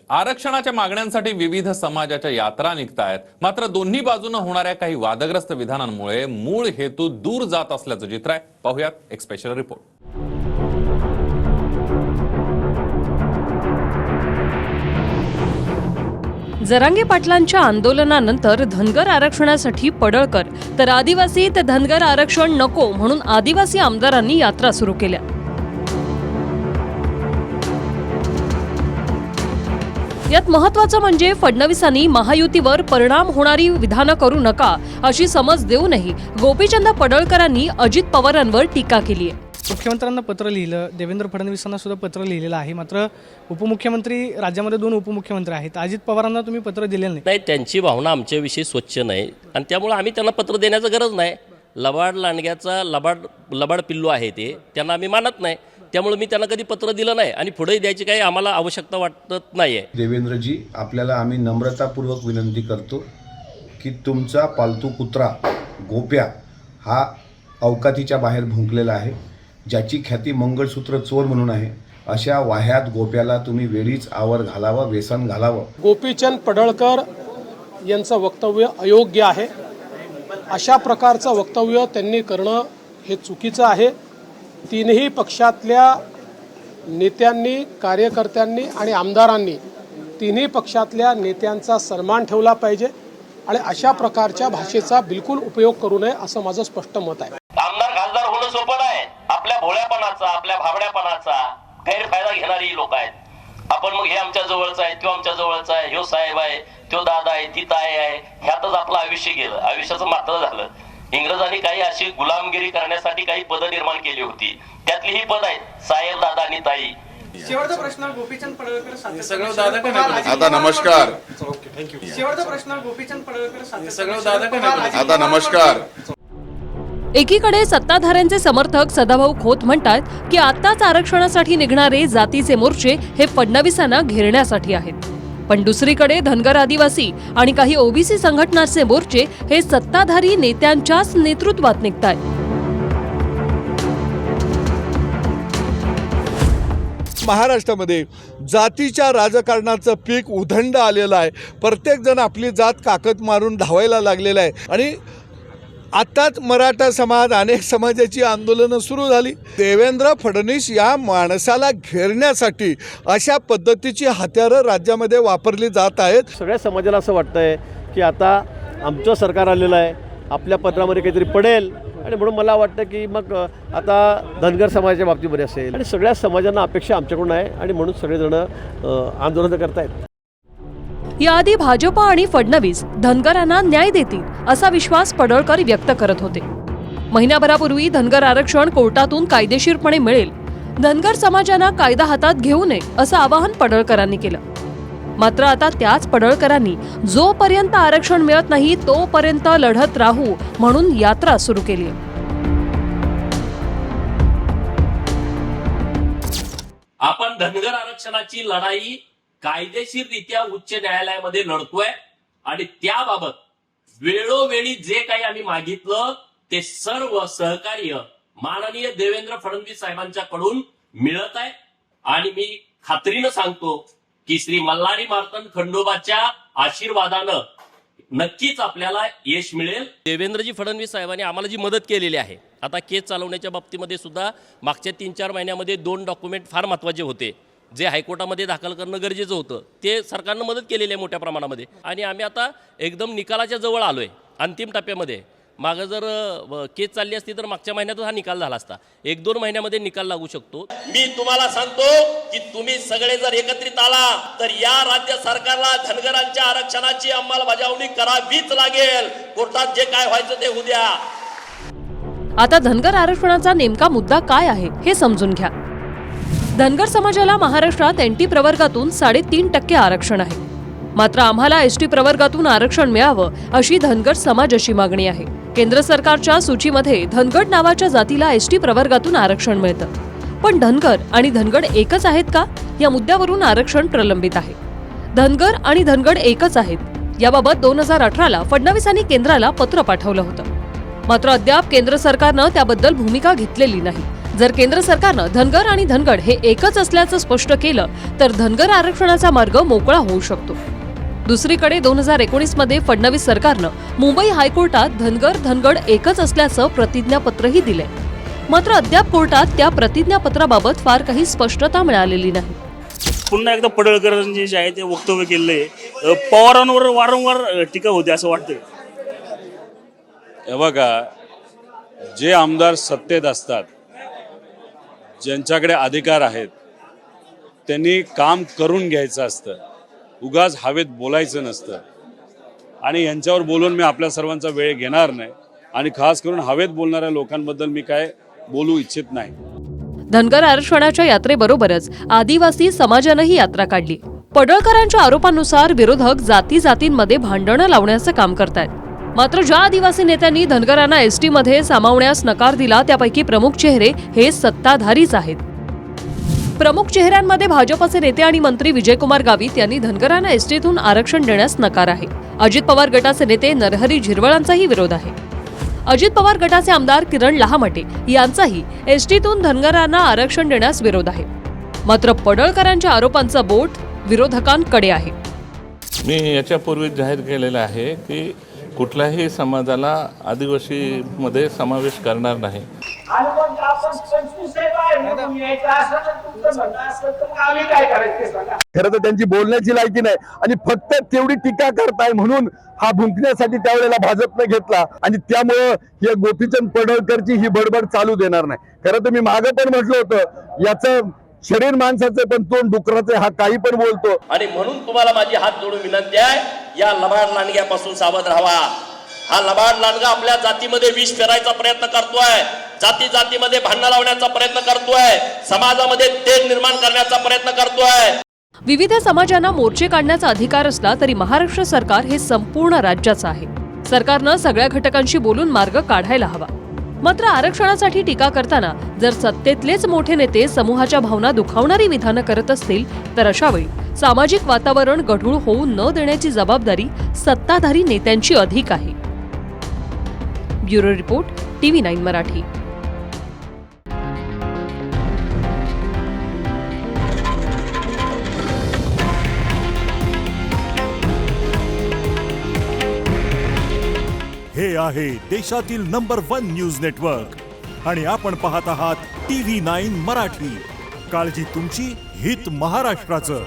आरक्षणाच्या मागण्यांसाठी विविध समाजाच्या यात्रा निघतायत, मात्र दोन्ही बाजूने होणाऱ्या काही वादग्रस्त विधानांमुळे मूळ हेतू दूर जात असल्याचं चित्र आहे. पाहूयात एक स्पेशल रिपोर्ट. जरांगे पाटलांच्या आंदोलनानंतर धनगर आरक्षणासाठी पडळकर तर आदिवासी ते धनगर आरक्षण नको म्हणून आदिवासी आमदारांनी यात्रा सुरू केल्या. यात महत्त्वाचं म्हणजे फडणवीसांनी महायुतीवर परिणाम होणारी विधानं करू नका अशी समज देऊनही गोपीचंद पडळकरांनी अजित पवारांवर टीका केली आहे. मुख्यमंत्र्यांना पत्र लिहिलं, देवेंद्र फडणवीसांना सुद्धा पत्र लिहिलेलं आहे. मात्र उपमुख्यमंत्री, राज्यामध्ये 2 उपमुख्यमंत्री आहेत, अजित पवारांना तुम्ही पत्र दिलेलं नाही. त्यांची भावना आमच्याविषयी स्वच्छ नाही आणि त्यामुळे आम्ही त्यांना पत्र देण्याचं गरज नाही. लबाड लांडग्याचा लबाड पिल्लू आहे ते, त्यांना आम्ही मानत नाही. त्यामुळे मी त्यांना कधी पत्र दिलं नाही आणि पुढे द्यायची काही आम्हाला आवश्यकता वाटत नाही आहे. देवेंद्रजी, आपल्याला आम्ही नम्रतापूर्वक विनंती करतो की तुमचा पालतू कुत्रा गोप्या हा अवकातीच्या बाहेर भुंकलेला आहे, ज्याची ख्याती मंगळसूत्र चोर म्हणून आहे. अशा वाह्यात गोप्याला तुम्ही वेळीच आवर घालावा, व्यसन घालावं. गोपीचंद पडळकर यांचं वक्तव्य अयोग्य आहे. अशा प्रकारचं वक्तव्य त्यांनी करणं हे चुकीचं आहे. तीनही पक्षातल्या नेत्यांनी, कार्यकर्त्यांनी आणि आमदारांनी तिन्ही पक्षातल्या नेत्यांचा सन्मान ठेवला पाहिजे आणि अशा प्रकारच्या भाषेचा बिलकुल उपयोग करू नये असं माझं स्पष्ट मत आहे. आमदार खासदार होणं सोपं नाही. आपल्या भोळ्यापणाचा, आपल्या भाबड्यापणाचा गैरफायदा घेणारी लोक आहेत. आपण मग हे आमच्या जवळचं आहे, तो आमच्या जवळचा आहे, ह्यो साहेब आहे, तो दादा आहे, ती ताई आहे, ह्यातच आपलं आयुष्य गेलं, आयुष्याचं मात्र झालं. इंग्रजांनी काही अशी गुलामगिरी करण्यासाठी काही पदं निर्माण केली होती, त्यातली ही पद आहेत, साहेब, दादा आणि ताई. शेवटचा प्रश्न गोपीचंद पडळकर आता नमस्कार. शेवटचा प्रश्न गोपीचंद पडळकर आता नमस्कार. एकीकडे सत्ताधाऱ्यांचे समर्थक सदाभाऊ खोत म्हणतात की आताच आरक्षणासाठी निघणारे जातीचे मोर्चे हे फडणवीसांना घेरण्यासाठी आहेत, पण दुसरीकडे धनगर, आदिवासी आणि काही ओबीसी संघटनांचे मोर्चे हे सत्ताधारी नेत्यांच्याच नेतृत्वात निघतायत. महाराष्ट्रामध्ये जातीच्या राजकारणाचं पीक उधंड आलेलं आहे. प्रत्येक जण आपली जात काकत मारून धावायला लागलेला आहे आणि आताच मराठा समाज, अनेक समाजाची आंदोलनं सुरू झाली. देवेंद्र फडणवीस या माणसाला घेरण्यासाठी अशा पद्धतीची हत्यारं राज्यामध्ये वापरली जात आहेत. सगळ्या समाजाला असं वाटतंय की आता आमचं सरकार आलेलं आहे, आपल्या पत्रामध्ये काहीतरी पडेल आणि म्हणून मला वाटतं की मग आता धनगर समाजाच्या बाबतीमध्ये असेल आणि सगळ्या समाजांना अपेक्षा आमच्याकडून आहे आणि म्हणून सगळेजण आंदोलन करतायत. याआधी भाजप आणि फडणवीस धनगरांना न्याय देतील असा विश्वास पडळकर व्यक्त करत होते. महिन्याभरापूर्वी धनगर आरक्षण कोर्टातून कायदेशीरपणे मिळेल, धनगर समाजांना कायदा हातात घेऊ नये असं आवाहन पडळकरांनी केलं. मात्र आता त्याच पडळकरांनी जोपर्यंत आरक्षण मिळत नाही तोपर्यंत लढत राहू म्हणून यात्रा सुरू केली. आपण धनगर आरक्षणाची लढाई कायदेशीररित्या उच्च न्यायालयामध्ये लढतोय आणि त्याबाबत वेळोवेळी जे काही आम्ही मागितलं ते सर्व सहकार्य माननीय देवेंद्र फडणवीस साहेबांच्याकडून मिळत आहे. आणि मी खात्रीनं सांगतो की श्री मल्हारी मार्तंड खंडोबाच्या आशीर्वादानं नक्कीच आपल्याला यश मिळेल. देवेंद्रजी फडणवीस साहेबांनी आम्हाला जी मदत केलेली आहे, आता केस चालवण्याच्या बाबतीमध्ये सुद्धा मागच्या 3-4 महिन्यामध्ये 2 डॉक्युमेंट फार महत्त्वाचे होते, जे हायकोर्टामध्ये दाखल करणं गरजेचं होतं. ते सरकारनं मदत केलेली आहे मोठ्या प्रमाणामध्ये आणि आम्ही आता एकदम निकालाच्या जवळ आलो आहे, अंतिम टप्प्यामध्ये. मागं जर केस चालली असती तर मागच्या महिन्यातच हा निकाल झाला असता. 1-2 महिन्यामध्ये निकाल लागू शकतो. मी तुम्हाला सांगतो की तुम्ही सगळे जर एकत्रित आला तर या राज्य सरकारला धनगरांच्या आरक्षणाची अंमलबजावणी करावीच लागेल. कोर्टात जे काय व्हायचं ते उद्या. आता धनगर आरक्षणाचा नेमका मुद्दा काय आहे हे समजून घ्या. धनगर समाजाला महाराष्ट्रात एनटी प्रवर्गातून 3.5% आरक्षण आहे. मात्र आम्हाला एसटी प्रवर्गातून आरक्षण मिळावं अशी धनगर समाजाची मागणी आहे. केंद्र सरकारच्या सूचीमध्ये धनगड नावाच्या जातीला एसटी प्रवर्गातून आरक्षण मिळतं, पण धनगर आणि धनगड एकच आहेत का या मुद्द्यावरून आरक्षण प्रलंबित आहे. धनगर आणि धनगड एकच आहेत याबाबत 2018ला फडणवीसांनी केंद्राला पत्र पाठवलं होतं. मात्र अद्याप केंद्र सरकारनं त्याबद्दल भूमिका घेतलेली नाही. जर केंद्र सरकारनं धनगर आणि धनगड हे एकच असल्याचं स्पष्ट केलं तर धनगर आरक्षणाचा मार्ग मोकळा होऊ शकतो. दुसरीकडे 2019 मध्ये फडणवीस सरकारनं मुंबई हायकोर्टात धनगर धनगड एकच असल्याचं प्रतिज्ञापत्रही दिलंय. मात्र अद्याप कोर्टात त्या प्रतिज्ञापत्राबाबत फार काही स्पष्टता मिळालेली नाही. पुन्हा एकदा पडळकरांनी जे आहे ते वक्तव्य केलेलं आहे. पवारांवर वारंवार टीका होते असं वाटतंय. हे बघा, जे आमदार सत्तेत असतात, ज्यांच्याकडे अधिकार आहेत, त्यांनी काम करून घ्यायचं असतं, उगाच हवेत बोलायचं नसतं. आणि यांच्यावर बोलून मी आपल्या सर्वांचा वेळ घेणार नाही आणि खास करून हवेत बोलणाऱ्या लोकांबद्दल मी काय बोलू इच्छित नाही. धनगर आरक्षणाच्या यात्रेबरोबरच आदिवासी समाजानं ही यात्रा काढली. पडळकरांच्या आरोपांनुसार विरोधक जातींमध्ये भांडणं लावण्याचं काम करतायत. मात्र ज्या आदिवासी नेत्यांनी धनगरांना एसटी मध्ये सामावण्यास नकार दिला त्यापैकी प्रमुख चेहरे हे सत्ताधारीच आहेत. प्रमुख चेहऱ्यांमध्ये भाजपचे नेते आणि मंत्री विजयकुमार गावित यांनी धनगरांना एसटीतून आरक्षण देण्यास नकार आहे. अजित पवार गटाचे नेते नरहरी झिरवळांचाही विरोध आहे. अजित पवार गटाचे आमदार किरण लहामटे यांचाही एसटीतून धनगरांना आरक्षण देण्यास विरोध आहे. मात्र पडळकरांच्या आरोपांचं बोट विरोधकांकडे आहे. मी याच्यापूर्वी जाहीर केलेलं आहे की कुठल्याही समाजाला आदिवासीमध्ये समावेश करणार नाही. खरं तर त्यांची बोलण्याची लायकी नाही आणि फक्त तेवढी टीका करताय म्हणून हा भुंकण्यासाठी त्यावेळेला भाजपने घेतला आणि त्यामुळं या गोपीचंद पडळकरची ही बडबड चालू देणार नाही. खरं तर मी मागं पण म्हटलं होतं, याचं शरीर माणसाचं पण तोंड डुकराचं, हा काही पण बोलतो. आणि म्हणून तुम्हाला माझी हात जोडून विनंती आहे, या लबाड लांडग्यापासून सावध राहावा. हा लबाड लांडगा आपल्या जातीमध्ये विष पेरायचा प्रयत्न करतोय, जातीमध्ये भांडण लावण्याचा प्रयत्न करतोय, समाजामध्ये तेढ निर्माण करण्याचा प्रयत्न करतोय. विविध समाजांना मोर्चे काढण्याचा अधिकार असला तरी महाराष्ट्र सरकार हे संपूर्ण राज्याचं आहे. सरकारनं सगळ्या घटकांशी बोलून मार्ग काढायला हवा. मात्र आरक्षणासाठी टीका करताना जर सत्तेतलेच मोठे नेते समूहाच्या भावना दुखावणारी विधानं करत असतील तर अशावेळी सामाजिक वातावरण गढूळ होऊ न देण्याची जबाबदारी सत्ताधारी नेत्यांची अधिक आहे. Bureau report, TV9 Marathi. हे आहे देशातील नंबर 1 न्यूज नेटवर्क आणि आपण पाहत आहात TV9 मराठी. काळजी तुमची, हित महाराष्ट्राचं.